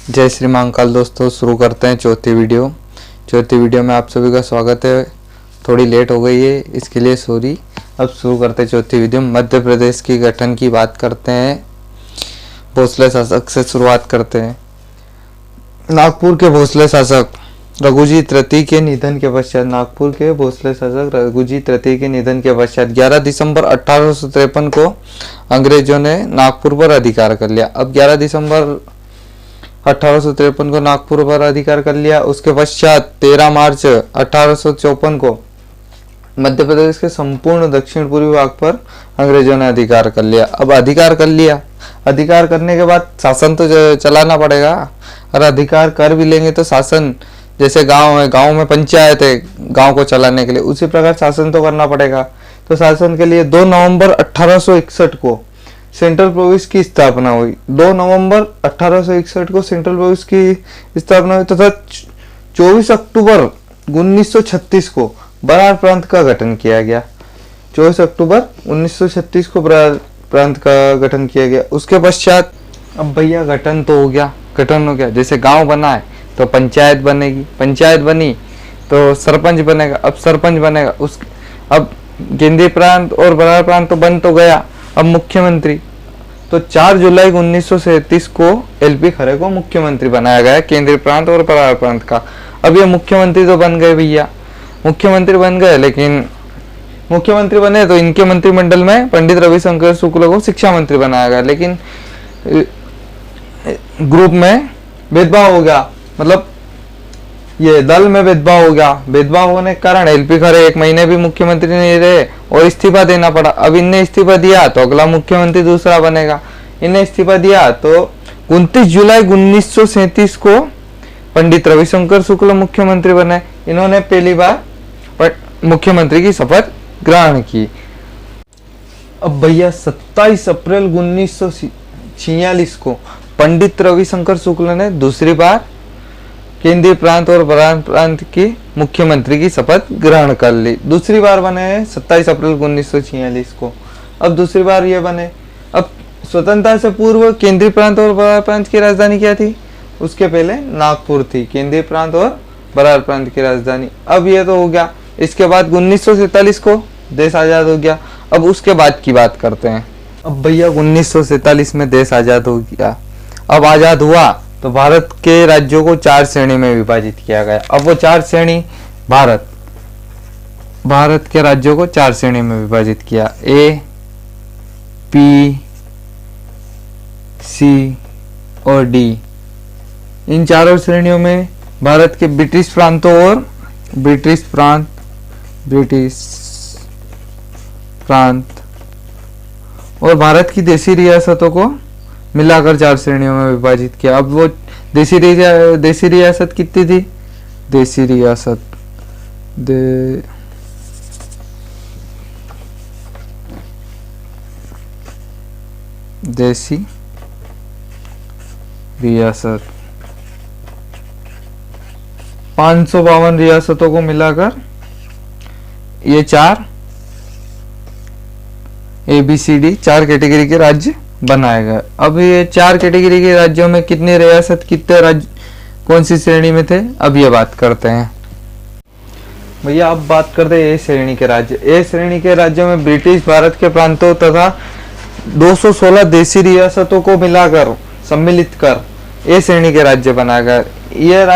जय श्री महाकाल दोस्तों, शुरू करते हैं चौथी वीडियो में आप सभी का स्वागत है। थोड़ी लेट हो गई है, इसके लिए सॉरी। अब शुरू करते हैं चौथी वीडियो। मध्य प्रदेश की गठन की बात करते हैं। भोसले शासक से शुरुआत करते हैं। नागपुर के भोसले शासक रघुजी तृतीय के निधन के पश्चात 11 दिसंबर 1853 को अंग्रेजों ने नागपुर पर अधिकार कर लिया। अब 11 दिसंबर 1853 को नागपुर पर अधिकार कर लिया। उसके पश्चात 13 मार्च 1854 को मध्य प्रदेश के संपूर्ण दक्षिण पूर्वी भाग पर अंग्रेजों ने अधिकार कर लिया। अब अधिकार कर लिया, अधिकार करने के बाद शासन तो चलाना पड़ेगा। और अधिकार कर भी लेंगे तो शासन, जैसे गांव है, गांव में पंचायत है गांव को चलाने के लिए, उसी प्रकार शासन तो करना पड़ेगा। तो शासन के लिए 2 नवंबर 1861 को सेंट्रल प्रोविंस की स्थापना हुई। 2 नवंबर 1861 को सेंट्रल प्रोविंस की स्थापना हुई तथा 24 अक्टूबर 1936 को बरार प्रांत का गठन किया गया। 24 अक्टूबर 1936 को बरार प्रांत का गठन किया गया। उसके पश्चात अब भैया गठन तो हो गया, गठन हो गया। जैसे गांव बना है तो पंचायत बनेगी, पंचायत बनी तो सरपंच बनेगा, अब सरपंच बनेगा। अब केंद्रीय प्रांत और बरार प्रांत तो बन तो गया। अब मुख्यमंत्री, तो 4 जुलाई 1937 को एलपी खरे को मुख्यमंत्री बनाया गया केंद्रीय प्रांत और बरार प्रांत का। अब ये मुख्यमंत्री तो बन गए भैया, मुख्यमंत्री बन गए, लेकिन मुख्यमंत्री बने तो इनके मंत्रिमंडल में पंडित रविशंकर शुक्ल को शिक्षा मंत्री बनाया गया। लेकिन ग्रुप में भेदभाव हो गया, मतलब ये दल में भेदभाव हो गया। भेदभाव होने के कारण एलपी खरे 1 महीने भी मुख्यमंत्री नहीं रहे और इस्तीफा देना पड़ा। अब इनने इस्तीफा दिया तो अगला मुख्यमंत्री दूसरा बनेगा। इनने इस्तीफा दिया तो 29 जुलाई 1937 को पंडित रविशंकर शुक्ल मुख्यमंत्री बने। इन्होंने पहली बार मुख्यमंत्री की शपथ ग्रहण की। अब भैया 27 अप्रैल 1946 को पंडित रविशंकर शुक्ल ने दूसरी बार केंद्रीय प्रांत और बरार प्रांत की मुख्यमंत्री की शपथ ग्रहण कर ली। दूसरी बार बने 27 अप्रैल 1946 को। अब दूसरी बार ये बने। अब स्वतंत्रता से पूर्व केंद्रीय प्रांत और बरार प्रांत की राजधानी क्या थी? उसके पहले नागपुर थी, केंद्रीय प्रांत और बरार प्रांत की राजधानी। अब ये तो हो गया। इसके बाद 1947 को देश आजाद हो गया। अब उसके बाद की बात करते हैं। अब भैया 1947 में देश आजाद हो गया। अब आजाद हुआ तो भारत के राज्यों को 4 श्रेणी में विभाजित किया गया। अब वो 4 श्रेणी भारत के राज्यों को 4 श्रेणी में विभाजित किया। ए, पी, सी और डी। इन चारों श्रेणियों में भारत के ब्रिटिश प्रांत और भारत की देशी रियासतों को मिलाकर 4 श्रेणियों में विभाजित किया। अब वो देशी रियासत कितनी थी? देशी रियासत 552 रियासतों को मिलाकर ये 4 ABCD 4 कैटेगरी के राज्य बनाए गए। अब ये 4 कैटेगरी के राज्यों में कितने रियासत, कितने राज्य कौन सी श्रेणी में थे, अब ये बात करते हैं भैया। अब बात करते हैं ए श्रेणी के राज्य। ए श्रेणी के राज्यों में ब्रिटिश भारत के प्रांतों तथा 216 देशी रियासतों को मिलाकर सम्मिलित कर ए श्रेणी के राज्य बनाए गए। ये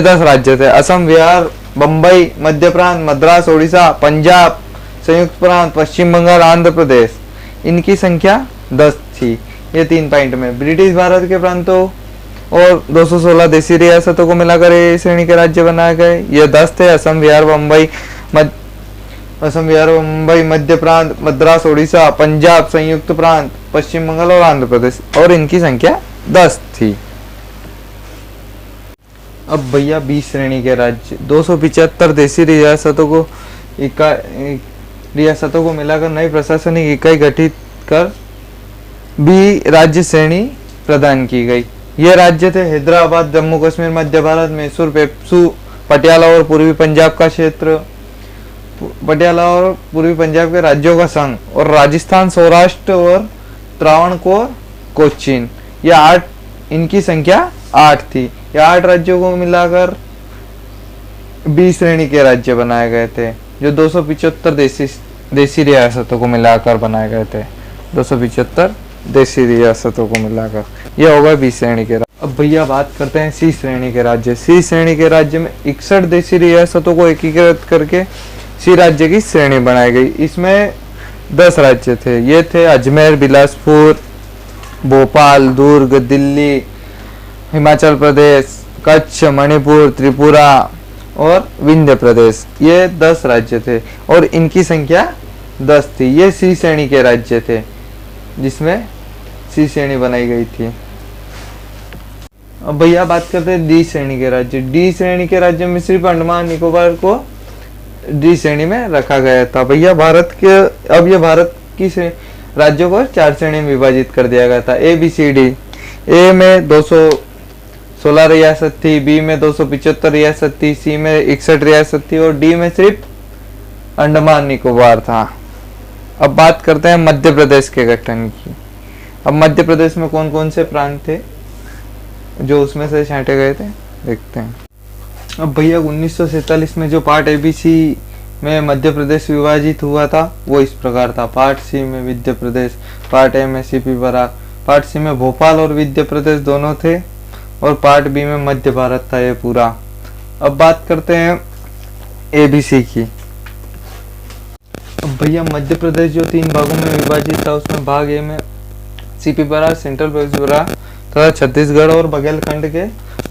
10 राज्य थे। असम, बिहार, बंबई, मध्य प्रांत, मद्रास, ओडिशा, पंजाब, संयुक्त प्रांत, पश्चिम बंगाल, आंध्र प्रदेश। इनकी संख्या 10 थी। ये 3 पॉइंट में ब्रिटिश भारत के प्रांतों और 216 देशी रियासतों को मिलाकर ए श्रेणी के राज्य बनाए गए। ये 10 थे। असम, बिहार, मुंबई, मध्य प्रांत, मद्रास, ओडिशा, पंजाब, संयुक्त प्रांत, पश्चिम बंगाल और आंध्र प्रदेश, और इनकी संख्या 10 थी। अब भैया 20 श्रेणी के राज्य 275 देशी रियासतों को मिलाकर नई प्रशासनिक इकाई गठित कर बी राज्य श्रेणी प्रदान की गई। ये राज्य थे हैदराबाद, जम्मू कश्मीर, मध्य भारत, मैसूर, पेप्सू, पटियाला और पूर्वी पंजाब का क्षेत्र, पटियाला और पूर्वी पंजाब के राज्यों का संघ, और राजस्थान, सौराष्ट्र और त्रावणकोर, कोचीन। ये 8 इनकी संख्या 8 थी। ये 8 राज्यों को मिलाकर बी श्रेणी के राज्य बनाए गए थे, जो 275 देसी रियासतों को मिलाकर बनाए गए थे। 275 देसी रियासतों को मिलाकर ये होगा बी श्रेणी के राज्य। अब भैया बात करते हैं सी श्रेणी के राज्य। सी श्रेणी के राज्य में 61 देसी रियासतों को एकीकृत करके सी राज्य की श्रेणी बनाई गई। इसमें 10 राज्य थे। ये थे अजमेर, बिलासपुर, भोपाल, दुर्ग, दिल्ली, हिमाचल प्रदेश, कच्छ, मणिपुर, त्रिपुरा और विंध्य प्रदेश। ये 10 राज्य थे और इनकी संख्या 10 थी। ये सी श्रेणी के राज्य थे जिसमें सी श्रेणी बनाई गई थी। अब भैया बात करते हैं डी श्रेणी के राज्य। डी श्रेणी के राज्य में सिर्फ अंडमान निकोबार को डी श्रेणी में रखा गया था। भैया भारत की राज्यों को 4 श्रेणी में विभाजित कर दिया गया था, ए बी सी डी। ए में 216 रियासत थी, बी में 275 रियासत थी, सी में 61 रियासत थी और डी में सिर्फ अंडमान निकोबार था। अब बात करते हैं मध्य प्रदेश के गठन की। अब मध्य प्रदेश में कौन कौन से प्रांत थे जो उसमें से छांटे गए थे, देखते हैं। अब भैया 1947 में जो पार्ट एबीसी में मध्य प्रदेश विभाजित हुआ था वो इस प्रकार था। पार्ट सी में विंध्य प्रदेश, पार्ट ए में सीपी बरार, पार्ट सी में भोपाल और विंध्य प्रदेश दोनों थे और पार्ट बी में मध्य भारत था ये पूरा। अब बात करते हैं एबीसी की। अब भैया मध्य प्रदेश जो 3 भागों में विभाजित था उसमें भाग ए में CP Berar, central province Berar तथा छत्तीसगढ़ और बघेलखंड के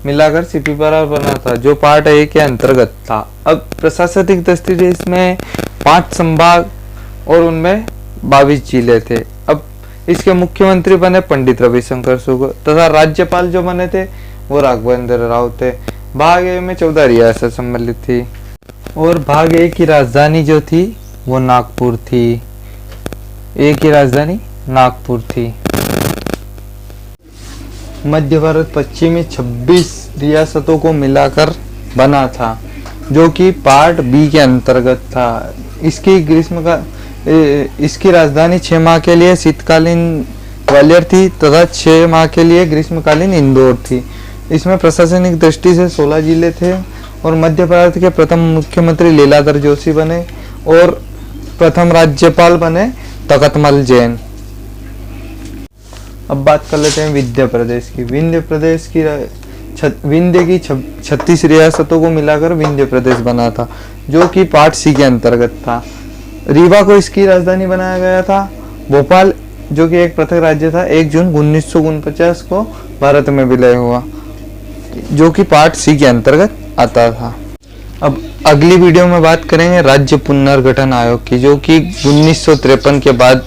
मिलाकर सीपी बरार बना था, जो पार्ट ए के अंतर्गत था। अब प्रशासनिक दृष्टि से इसमें 5 संभाग और उनमें 22 जिले थे। अब इसके मुख्यमंत्री बने पंडित रविशंकर शुक्ल तथा राज्यपाल जो बने थे वो राघवेंद्र राव थे। भाग ए में 14 रियासत सम्मिलित थी और भाग ए की राजधानी जो थी वो नागपुर थी। ए की राजधानी नागपुर थी। मध्य भारत पश्चिमी 26 रियासतों को मिलाकर बना था, जो कि पार्ट बी के अंतर्गत था। इसकी राजधानी 6 माह के लिए शीतकालीन ग्वालियर थी तथा 6 माह के लिए ग्रीष्मकालीन इंदौर थी। इसमें प्रशासनिक दृष्टि से 16 जिले थे और मध्य भारत के प्रथम मुख्यमंत्री लीलाधर जोशी बने और प्रथम राज्यपाल बने तखतमल जैन। अब बात कर लेते हैं विंध्य प्रदेश की। विंध्य की 36 रियासतों को मिलाकर विंध्य प्रदेश बना था, जो कि पार्ट सी के अंतर्गत था। रीवा को इसकी राजधानी बनाया गया था। भोपाल जो कि एक पृथक राज्य था 1 जून 1949 को भारत में विलय हुआ, जो कि पार्ट सी के अंतर्गत आता था। अब अगली वीडियो में बात करेंगे राज्य पुनर्गठन आयोग की, जो कि 1953 के बाद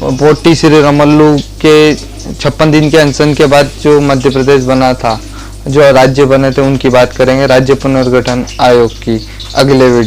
पोटी श्री रामुलु के 56 दिन के अनशन के बाद जो मध्य प्रदेश बना था, जो राज्य बने थे, उनकी बात करेंगे राज्य पुनर्गठन आयोग की अगले वीडियो।